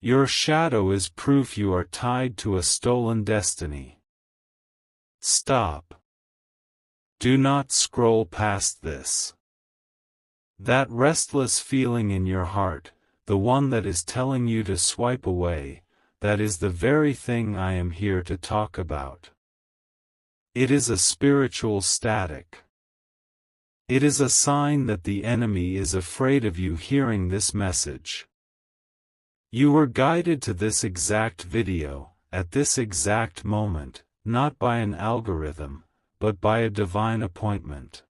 Your shadow is proof you are tied to a stolen destiny. Stop. Do not scroll past this. That restless feeling in your heart, the one that is telling you to swipe away, that is the very thing I am here to talk about. It is a spiritual static. It is a sign that the enemy is afraid of you hearing this message. You were guided to this exact video, at this exact moment, not by an algorithm, but by a divine appointment.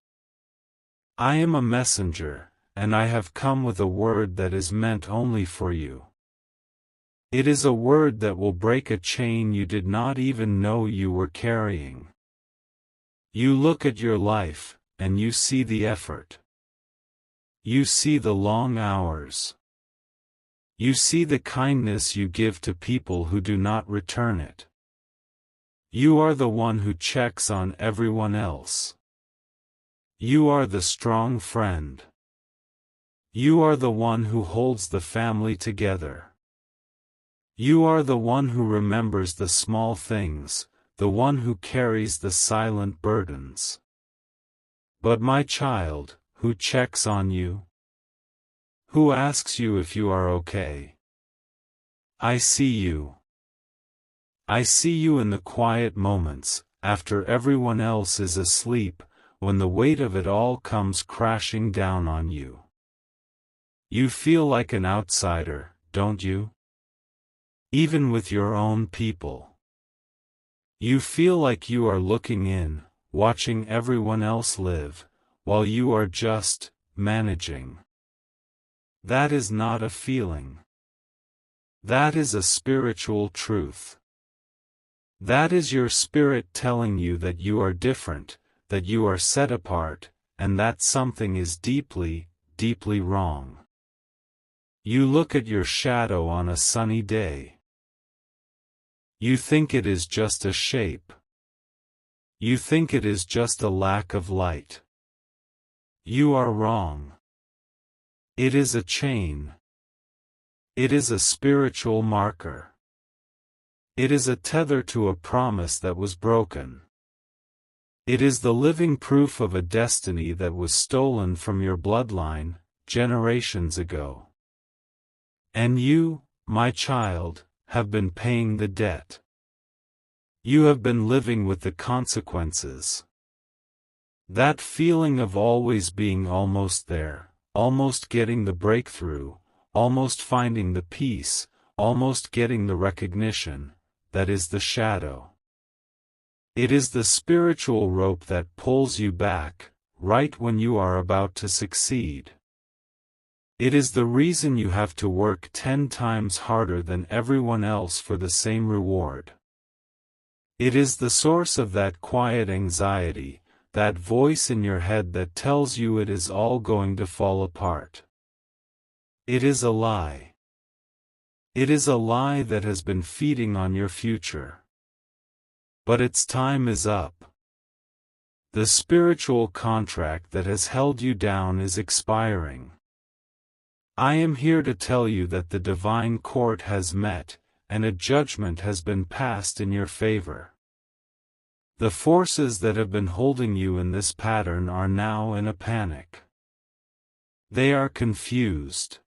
I am a messenger, and I have come with a word that is meant only for you. It is a word that will break a chain you did not even know you were carrying. You look at your life, and you see the effort. You see the long hours. You see the kindness you give to people who do not return it. You are the one who checks on everyone else. You are the strong friend. You are the one who holds the family together. You are the one who remembers the small things, the one who carries the silent burdens. But my child, who checks on you? Who asks you if you are okay? I see you. I see you in the quiet moments, after everyone else is asleep, when the weight of it all comes crashing down on you. You feel like an outsider, don't you? Even with your own people. You feel like you are looking in, watching everyone else live, while you are just managing. That is not a feeling. That is a spiritual truth. That is your spirit telling you that you are different, that you are set apart, and that something is deeply, deeply wrong. You look at your shadow on a sunny day. You think it is just a shape. You think it is just a lack of light. You are wrong. It is a chain. It is a spiritual marker. It is a tether to a promise that was broken. It is the living proof of a destiny that was stolen from your bloodline, generations ago. And you, my child, have been paying the debt. You have been living with the consequences. That feeling of always being almost there, almost getting the breakthrough, almost finding the peace, almost getting the recognition, that is the shadow. It is the spiritual rope that pulls you back, right when you are about to succeed. It is the reason you have to work 10 times harder than everyone else for the same reward. It is the source of that quiet anxiety, that voice in your head that tells you it is all going to fall apart. It is a lie. It is a lie that has been feeding on your future. But its time is up. The spiritual contract that has held you down is expiring. I am here to tell you that the divine court has met, and a judgment has been passed in your favor. The forces that have been holding you in this pattern are now in a panic. They are confused.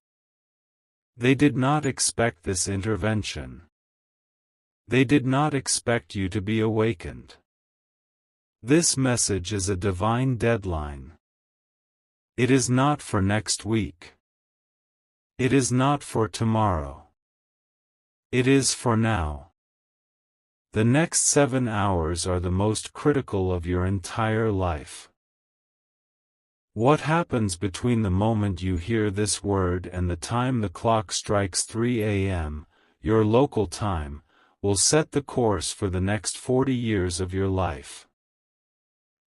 They did not expect this intervention. They did not expect you to be awakened. This message is a divine deadline. It is not for next week. It is not for tomorrow. It is for now. The next 7 hours are the most critical of your entire life. What happens between the moment you hear this word and the time the clock strikes 3 a.m., your local time, will set the course for the next 40 years of your life.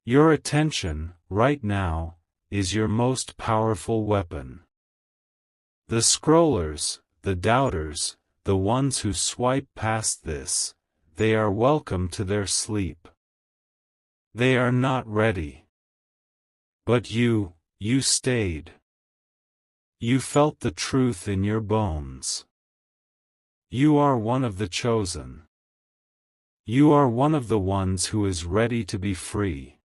Your attention, right now, is your most powerful weapon. The scrollers, the doubters, the ones who swipe past this, they are welcome to their sleep. They are not ready. But you stayed. You felt the truth in your bones. You are one of the chosen. You are one of the ones who is ready to be free.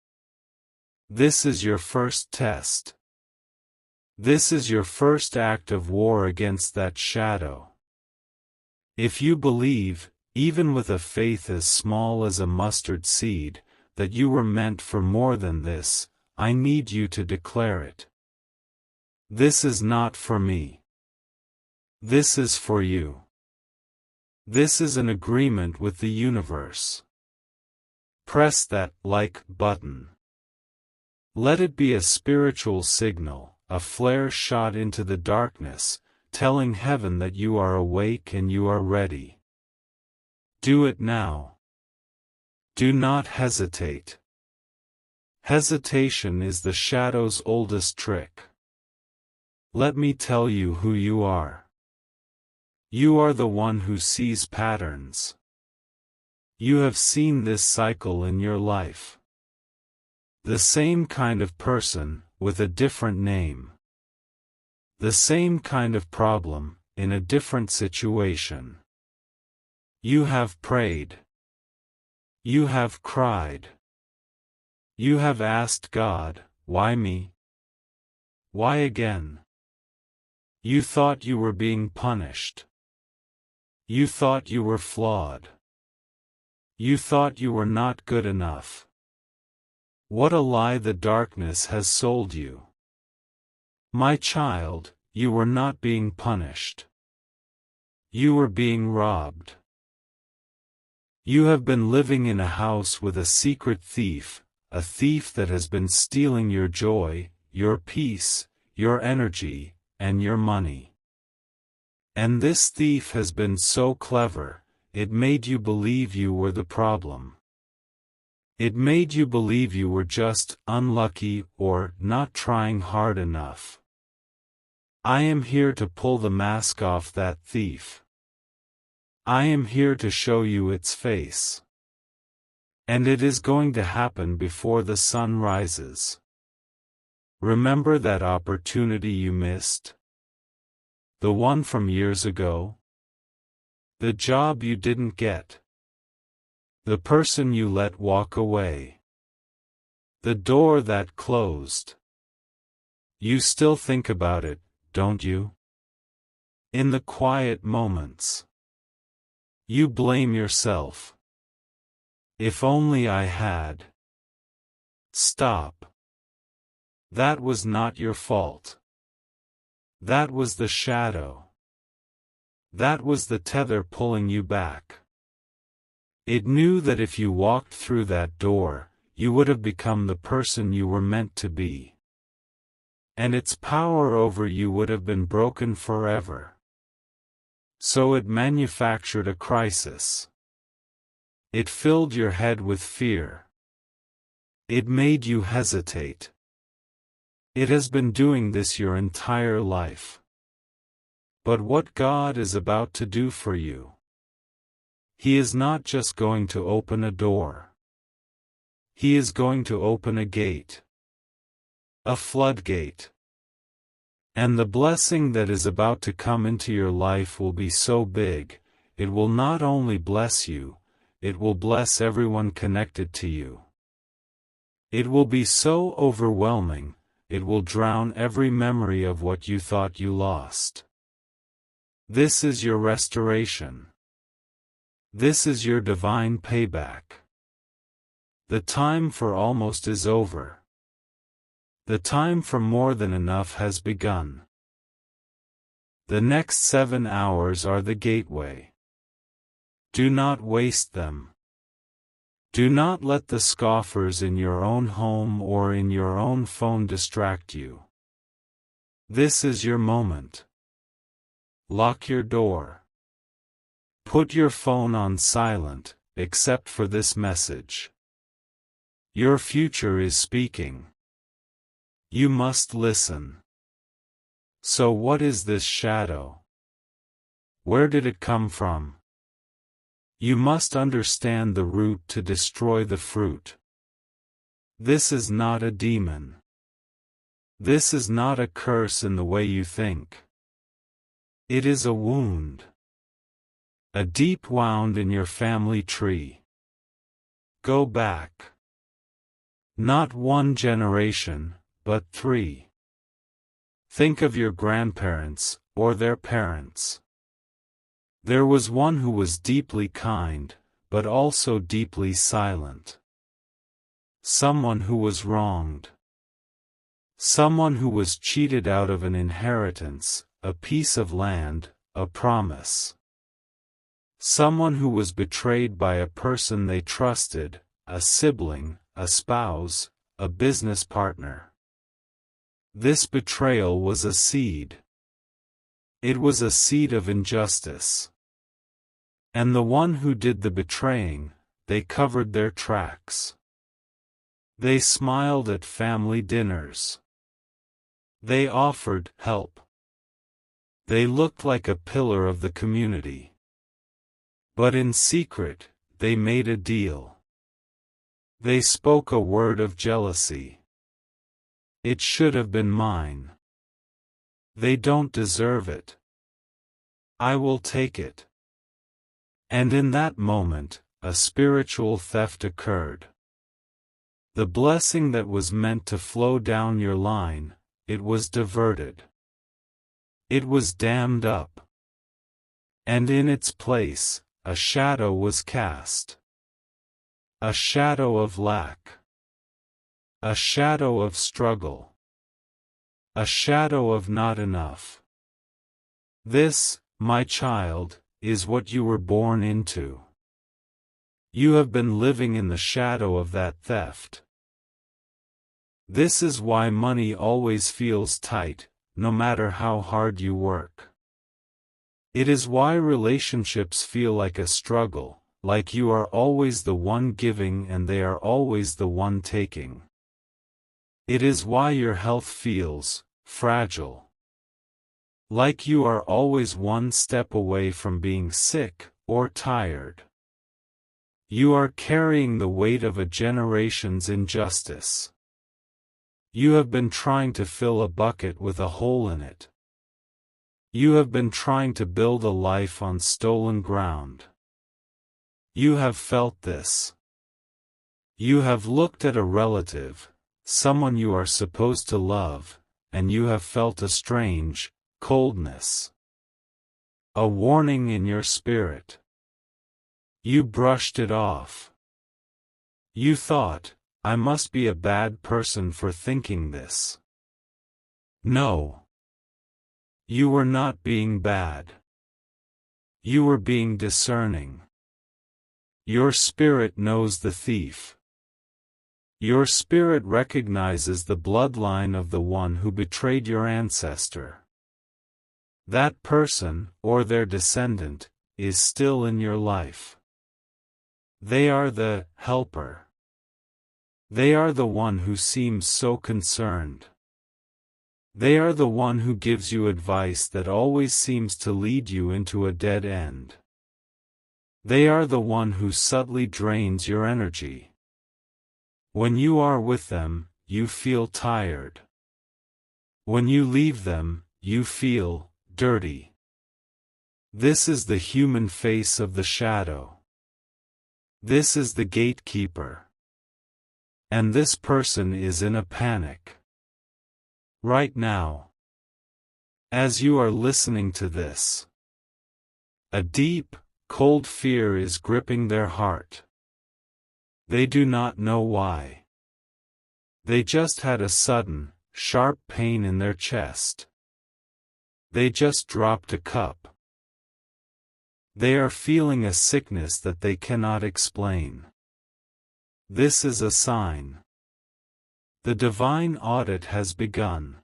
This is your first test. This is your first act of war against that shadow. If you believe, even with a faith as small as a mustard seed, that you were meant for more than this, I need you to declare it. This is not for me. This is for you. This is an agreement with the universe. Press that like button. Let it be a spiritual signal, a flare shot into the darkness, telling heaven that you are awake and you are ready. Do it now. Do not hesitate. Hesitation is the shadow's oldest trick. Let me tell you who you are. You are the one who sees patterns. You have seen this cycle in your life. The same kind of person, with a different name. The same kind of problem, in a different situation. You have prayed. You have cried. You have asked God, why me? Why again? You thought you were being punished. You thought you were flawed. You thought you were not good enough. What a lie the darkness has sold you. My child, you were not being punished. You were being robbed. You have been living in a house with a secret thief, a thief that has been stealing your joy, your peace, your energy, and your money. And this thief has been so clever, it made you believe you were the problem. It made you believe you were just unlucky or not trying hard enough. I am here to pull the mask off that thief. I am here to show you its face. And it is going to happen before the sun rises. Remember that opportunity you missed? The one from years ago? The job you didn't get? The person you let walk away? The door that closed? You still think about it, don't you? In the quiet moments. You blame yourself. If only I had. Stop. That was not your fault. That was the shadow. That was the tether pulling you back. It knew that if you walked through that door, you would have become the person you were meant to be. And its power over you would have been broken forever. So it manufactured a crisis. It filled your head with fear. It made you hesitate. It has been doing this your entire life. But what God is about to do for you? He is not just going to open a door. He is going to open a gate. A floodgate. And the blessing that is about to come into your life will be so big, it will not only bless you, it will bless everyone connected to you. It will be so overwhelming, it will drown every memory of what you thought you lost. This is your restoration. This is your divine payback. The time for almost is over. The time for more than enough has begun. The next 7 hours are the gateway. Do not waste them. Do not let the scoffers in your own home or in your own phone distract you. This is your moment. Lock your door. Put your phone on silent, except for this message. Your future is speaking. You must listen. So what is this shadow? Where did it come from? You must understand the root to destroy the fruit. This is not a demon. This is not a curse in the way you think. It is a wound. A deep wound in your family tree. Go back. Not one generation, but 3. Think of your grandparents, or their parents. There was one who was deeply kind, but also deeply silent. Someone who was wronged. Someone who was cheated out of an inheritance, a piece of land, a promise. Someone who was betrayed by a person they trusted, a sibling, a spouse, a business partner. This betrayal was a seed. It was a seed of injustice. And the one who did the betraying, they covered their tracks. They smiled at family dinners. They offered help. They looked like a pillar of the community. But in secret, they made a deal. They spoke a word of jealousy. It should have been mine. They don't deserve it. I will take it. And in that moment, a spiritual theft occurred. The blessing that was meant to flow down your line, it was diverted. It was dammed up. And in its place, a shadow was cast. A shadow of lack. A shadow of struggle. A shadow of not enough. This, my child, is what you were born into. You have been living in the shadow of that theft. This is why money always feels tight, no matter how hard you work. It is why relationships feel like a struggle, like you are always the one giving and they are always the one taking. It is why your health feels fragile. Like you are always one step away from being sick or tired. You are carrying the weight of a generation's injustice. You have been trying to fill a bucket with a hole in it. You have been trying to build a life on stolen ground. You have felt this. You have looked at a relative, someone you are supposed to love, and you have felt a strange coldness. A warning in your spirit. You brushed it off. You thought, I must be a bad person for thinking this. No. You were not being bad. You were being discerning. Your spirit knows the thief. Your spirit recognizes the bloodline of the one who betrayed your ancestor. That person, or their descendant, is still in your life. They are the helper. They are the one who seems so concerned. They are the one who gives you advice that always seems to lead you into a dead end. They are the one who subtly drains your energy. When you are with them, you feel tired. When you leave them, you feel dirty. This is the human face of the shadow. This is the gatekeeper. And this person is in a panic. Right now. As you are listening to this. A deep, cold fear is gripping their heart. They do not know why. They just had a sudden, sharp pain in their chest. They just dropped a cup. They are feeling a sickness that they cannot explain. This is a sign. The divine audit has begun.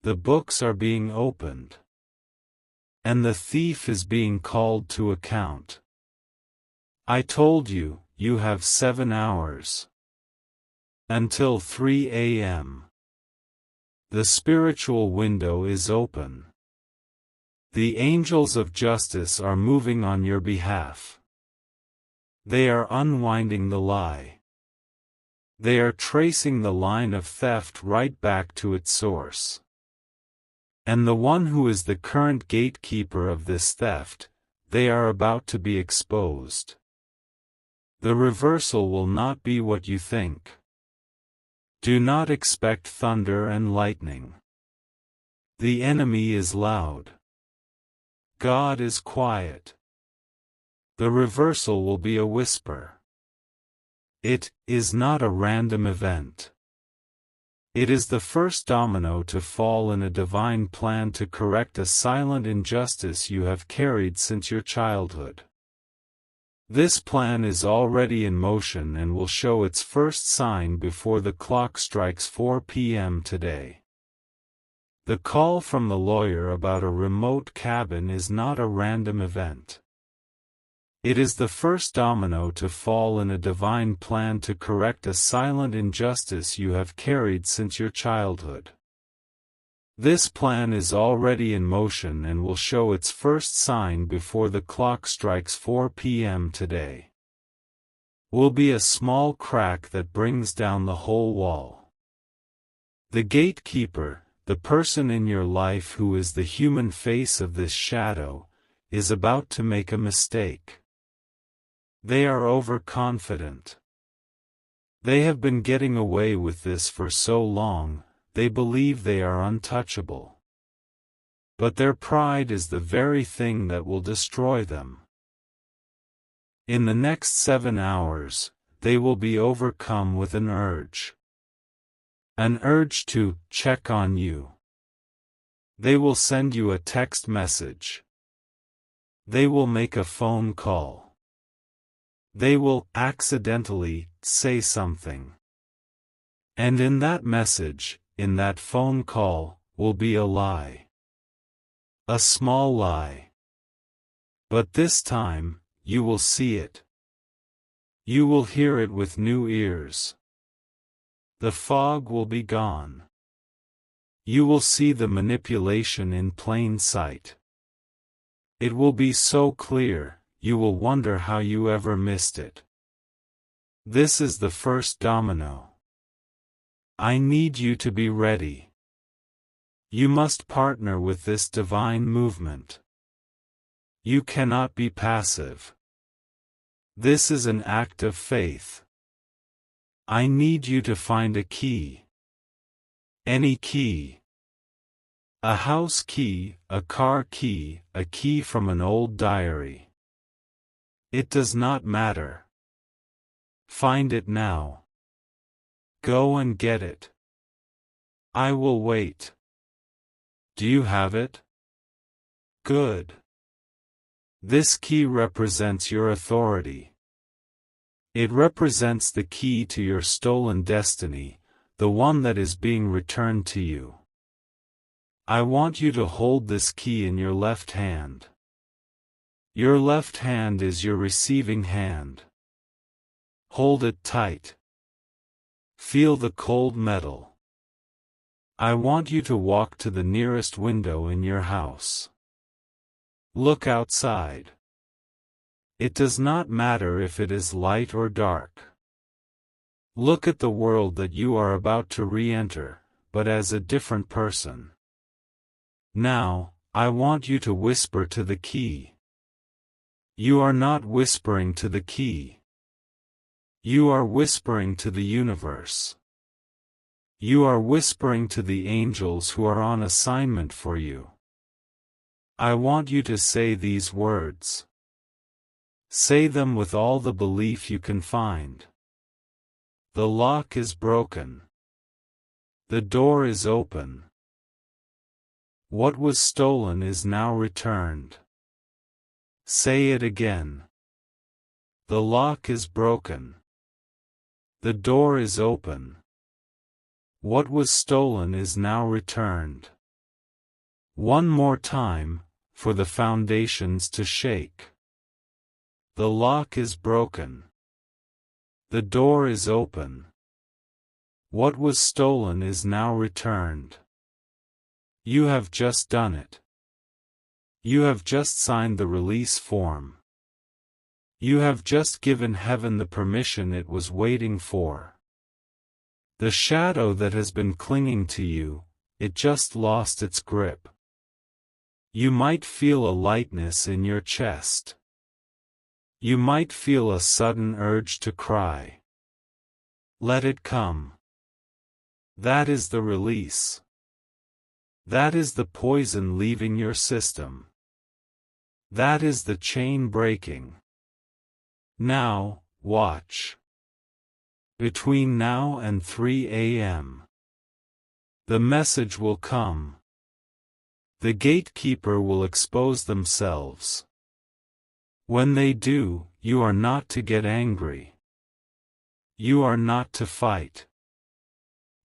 The books are being opened. And the thief is being called to account. I told you, you have 7 hours. Until 3 a.m. The spiritual window is open. The angels of justice are moving on your behalf. They are unwinding the lie. They are tracing the line of theft right back to its source. And the one who is the current gatekeeper of this theft, they are about to be exposed. The reversal will not be what you think. Do not expect thunder and lightning. The enemy is loud. God is quiet. The reversal will be a whisper. It is not a random event. It is the first domino to fall in a divine plan to correct a silent injustice you have carried since your childhood. This plan is already in motion and will show its first sign before the clock strikes 4 p.m. today. The call from the lawyer about a remote cabin is not a random event. It is the first domino to fall in a divine plan to correct a silent injustice you have carried since your childhood. This plan is already in motion and will show its first sign before the clock strikes 4 p.m. today. Will be a small crack that brings down the whole wall. The gatekeeper, the person in your life who is the human face of this shadow, is about to make a mistake. They are overconfident. They have been getting away with this for so long, they believe they are untouchable. But their pride is the very thing that will destroy them. In the next 7 hours, they will be overcome with an urge. An urge to check on you. They will send you a text message. They will make a phone call. They will accidentally say something. And in that message, in that phone call, will be a lie. A small lie. But this time, you will see it. You will hear it with new ears. The fog will be gone. You will see the manipulation in plain sight. It will be so clear, you will wonder how you ever missed it. This is the first domino. I need you to be ready. You must partner with this divine movement. You cannot be passive. This is an act of faith. I need you to find a key. Any key. A house key, a car key, a key from an old diary. It does not matter. Find it now. Go and get it. I will wait. Do you have it? Good. This key represents your authority. It represents the key to your stolen destiny, the one that is being returned to you. I want you to hold this key in your left hand. Your left hand is your receiving hand. Hold it tight. Feel the cold metal. I want you to walk to the nearest window in your house. Look outside. It does not matter if it is light or dark. Look at the world that you are about to re-enter, but as a different person. Now, I want you to whisper to the key. You are not whispering to the key. You are whispering to the universe. You are whispering to the angels who are on assignment for you. I want you to say these words. Say them with all the belief you can find. The lock is broken. The door is open. What was stolen is now returned. Say it again. The lock is broken. The door is open. What was stolen is now returned. One more time, for the foundations to shake. The lock is broken. The door is open. What was stolen is now returned. You have just done it. You have just signed the release form. You have just given heaven the permission it was waiting for. The shadow that has been clinging to you, it just lost its grip. You might feel a lightness in your chest. You might feel a sudden urge to cry. Let it come. That is the release. That is the poison leaving your system. That is the chain breaking. Now, watch. Between now and 3 a.m. the message will come. The gatekeeper will expose themselves. When they do, you are not to get angry. You are not to fight.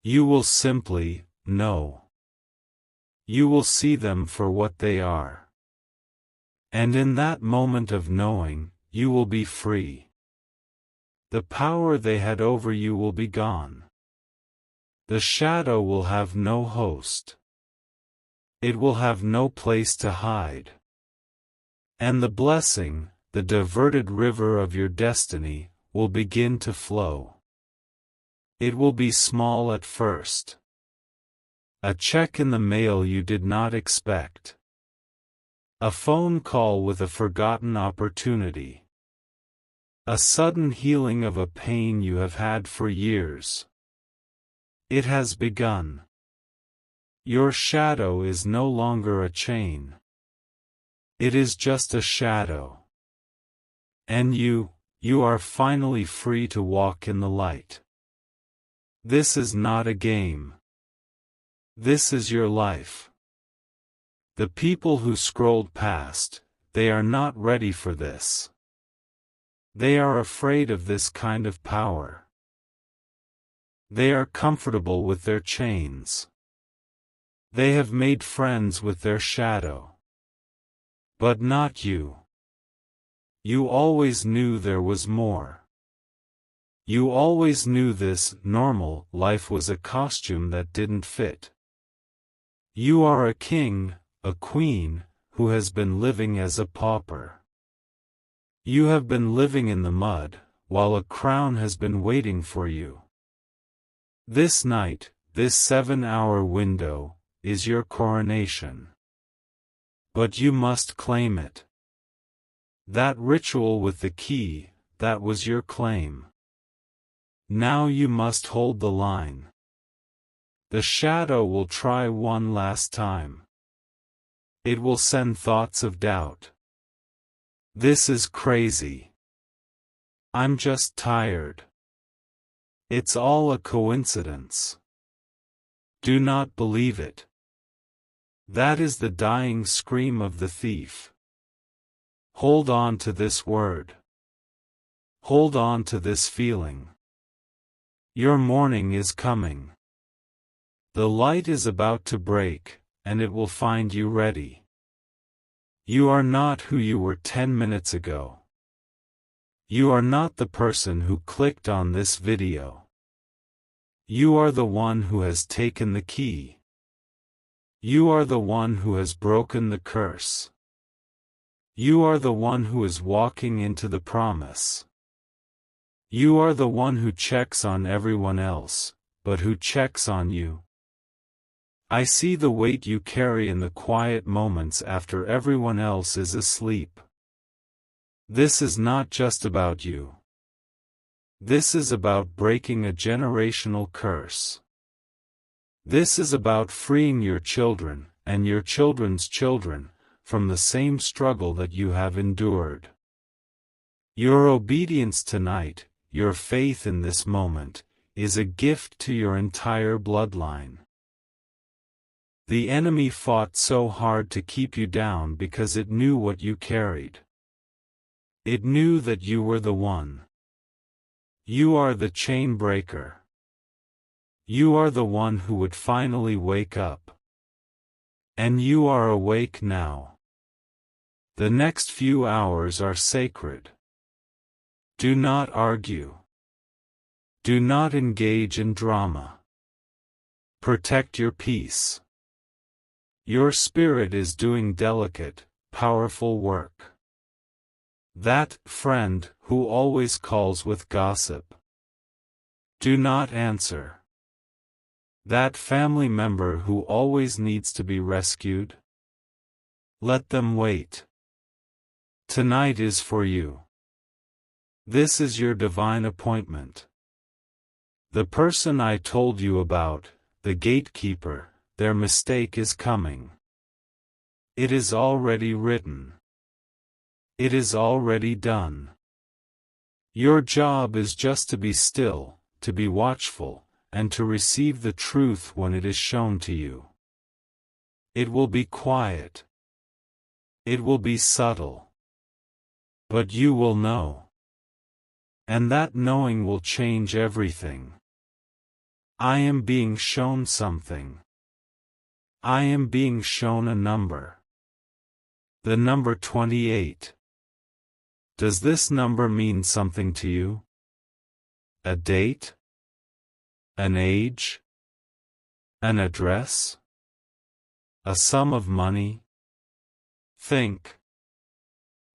You will simply know. You will see them for what they are. And in that moment of knowing, you will be free. The power they had over you will be gone. The shadow will have no host. It will have no place to hide. And the blessing, the diverted river of your destiny, will begin to flow. It will be small at first. A check in the mail you did not expect. A phone call with a forgotten opportunity. A sudden healing of a pain you have had for years. It has begun. Your shadow is no longer a chain. It is just a shadow. And you are finally free to walk in the light. This is not a game. This is your life. The people who scrolled past, they are not ready for this. They are afraid of this kind of power. They are comfortable with their chains. They have made friends with their shadow. But not you. You always knew there was more. You always knew this normal life was a costume that didn't fit. You are a king, a queen, who has been living as a pauper. You have been living in the mud, while a crown has been waiting for you. This night, this 7-hour window, is your coronation. But you must claim it. That ritual with the key, that was your claim. Now you must hold the line. The shadow will try one last time. It will send thoughts of doubt. This is crazy. I'm just tired. It's all a coincidence. Do not believe it. That is the dying scream of the thief. Hold on to this word. Hold on to this feeling. Your morning is coming. The light is about to break, and it will find you ready. You are not who you were 10 minutes ago. You are not the person who clicked on this video. You are the one who has taken the key. You are the one who has broken the curse. You are the one who is walking into the promise. You are the one who checks on everyone else, but who checks on you. I see the weight you carry in the quiet moments after everyone else is asleep. This is not just about you. This is about breaking a generational curse. This is about freeing your children, and your children's children, from the same struggle that you have endured. Your obedience tonight, your faith in this moment, is a gift to your entire bloodline. The enemy fought so hard to keep you down because it knew what you carried. It knew that you were the one. You are the chain breaker. You are the one who would finally wake up. And you are awake now. The next few hours are sacred. Do not argue. Do not engage in drama. Protect your peace. Your spirit is doing delicate, powerful work. That friend who always calls with gossip. Do not answer. That family member who always needs to be rescued. Let them wait. Tonight is for you. This is your divine appointment. The person I told you about, the gatekeeper, their mistake is coming. It is already written. It is already done. Your job is just to be still, to be watchful, and to receive the truth when it is shown to you. It will be quiet. It will be subtle. But you will know. And that knowing will change everything. I am being shown something. I am being shown a number. The number 28. Does this number mean something to you? A date? An age? An address? A sum of money? Think.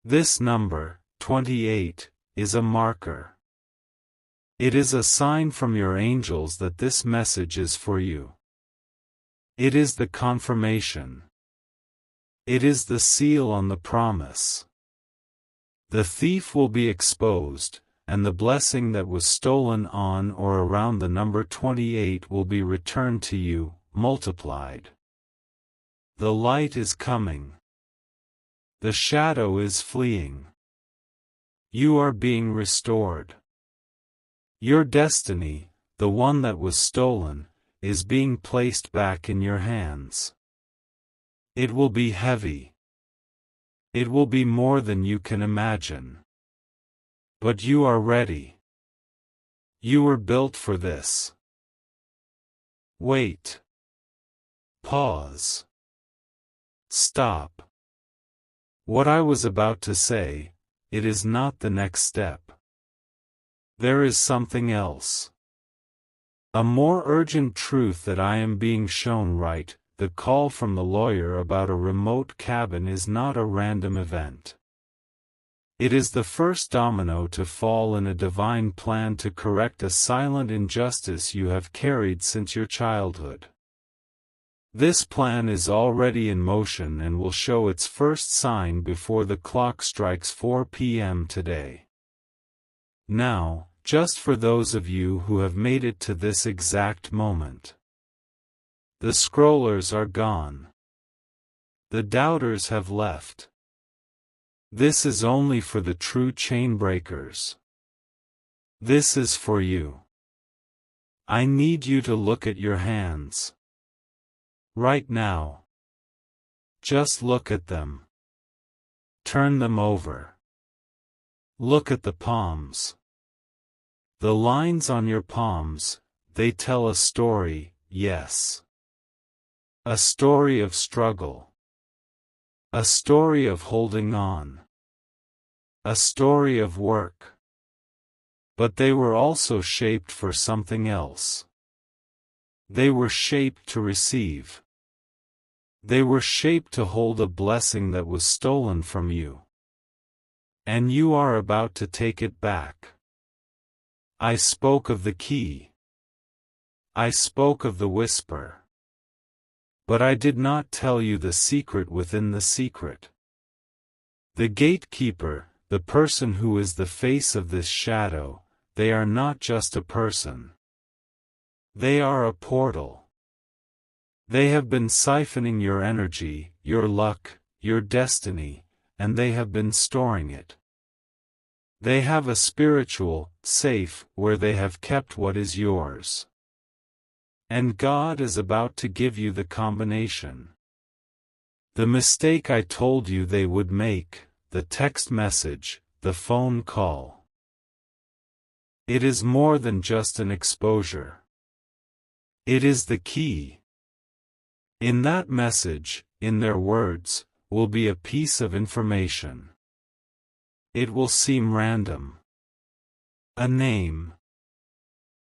This number, 28, is a marker. It is a sign from your angels that this message is for you. It is the confirmation. It is the seal on the promise. The thief will be exposed, and the blessing that was stolen on or around the number 28 will be returned to you, multiplied. The light is coming. The shadow is fleeing. You are being restored. Your destiny, the one that was stolen, is being placed back in your hands. It will be heavy. It will be more than you can imagine. But you are ready. You were built for this. Wait. Pause. Stop. What I was about to say, it is not the next step. There is something else. A more urgent truth that I am being shown right. The call from the lawyer about a remote cabin is not a random event. It is the first domino to fall in a divine plan to correct a silent injustice you have carried since your childhood. This plan is already in motion and will show its first sign before the clock strikes 4 p.m. today. Now, just for those of you who have made it to this exact moment. The scrollers are gone. The doubters have left. This is only for the true chain breakers. This is for you. I need you to look at your hands. Right now. Just look at them. Turn them over. Look at the palms. The lines on your palms, they tell a story, yes. A story of struggle. A story of holding on. A story of work. But they were also shaped for something else. They were shaped to receive. They were shaped to hold a blessing that was stolen from you. And you are about to take it back. I spoke of the key. I spoke of the whisper. But I did not tell you the secret within the secret. The gatekeeper, the person who is the face of this shadow, they are not just a person. They are a portal. They have been siphoning your energy, your luck, your destiny, and they have been storing it. They have a spiritual safe where they have kept what is yours. And God is about to give you the combination. The mistake I told you they would make, the text message, the phone call. It is more than just an exposure. It is the key. In that message, in their words, will be a piece of information. It will seem random. A name.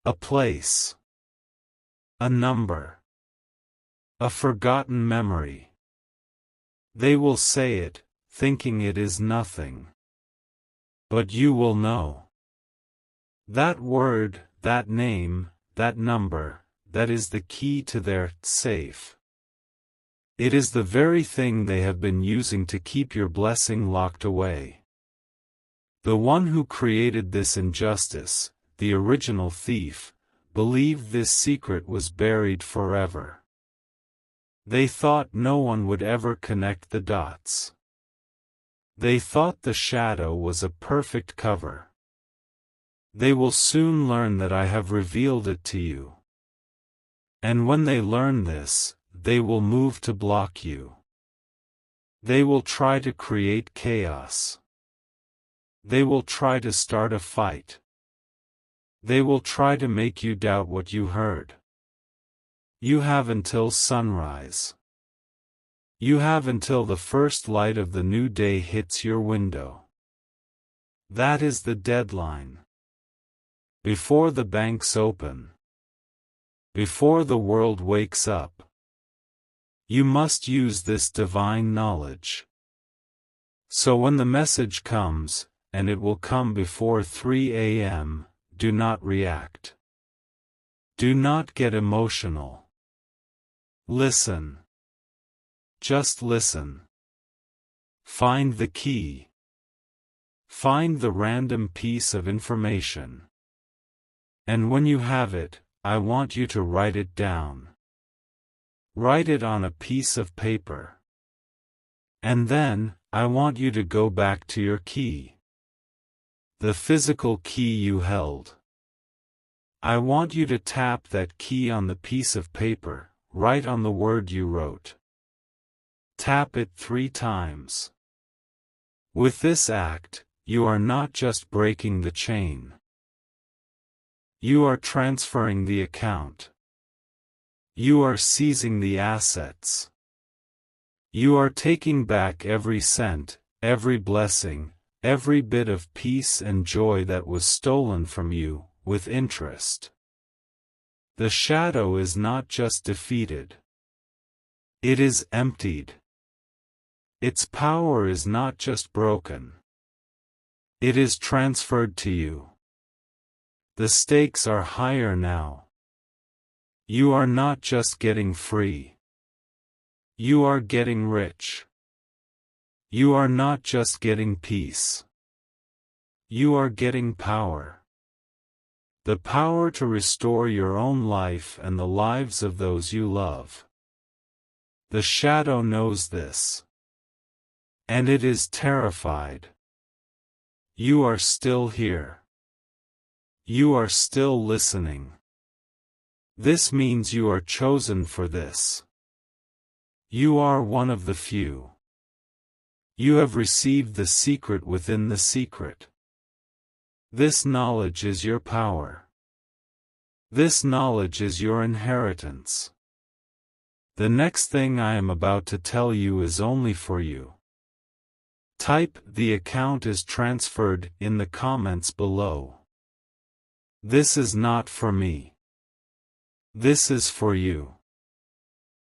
A place. A number. A forgotten memory. They will say it, thinking it is nothing. But you will know. That word, that name, that number, that is the key to their safe. It is the very thing they have been using to keep your blessing locked away. The one who created this injustice, the original thief, believed this secret was buried forever. They thought no one would ever connect the dots. They thought the shadow was a perfect cover. They will soon learn that I have revealed it to you. And when they learn this, they will move to block you. They will try to create chaos. They will try to start a fight. They will try to make you doubt what you heard. You have until sunrise. You have until the first light of the new day hits your window. That is the deadline. Before the banks open. Before the world wakes up. You must use this divine knowledge. So when the message comes, and it will come before 3 a.m., do not react. Do not get emotional. Listen. Just listen. Find the key. Find the random piece of information. And when you have it, I want you to write it down. Write it on a piece of paper. And then, I want you to go back to your key. The physical key you held. I want you to tap that key on the piece of paper, write on the word you wrote. Tap it 3 times. With this act, you are not just breaking the chain. You are transferring the account. You are seizing the assets. You are taking back every cent, every blessing, every bit of peace and joy that was stolen from you, with interest. The shadow is not just defeated. It is emptied. Its power is not just broken. It is transferred to you. The stakes are higher now. You are not just getting free. You are getting rich. You are not just getting peace. You are getting power. The power to restore your own life and the lives of those you love. The shadow knows this. And it is terrified. You are still here. You are still listening. This means you are chosen for this. You are one of the few. You have received the secret within the secret. This knowledge is your power. This knowledge is your inheritance. The next thing I am about to tell you is only for you. Type "The account is transferred" in the comments below. This is not for me. This is for you.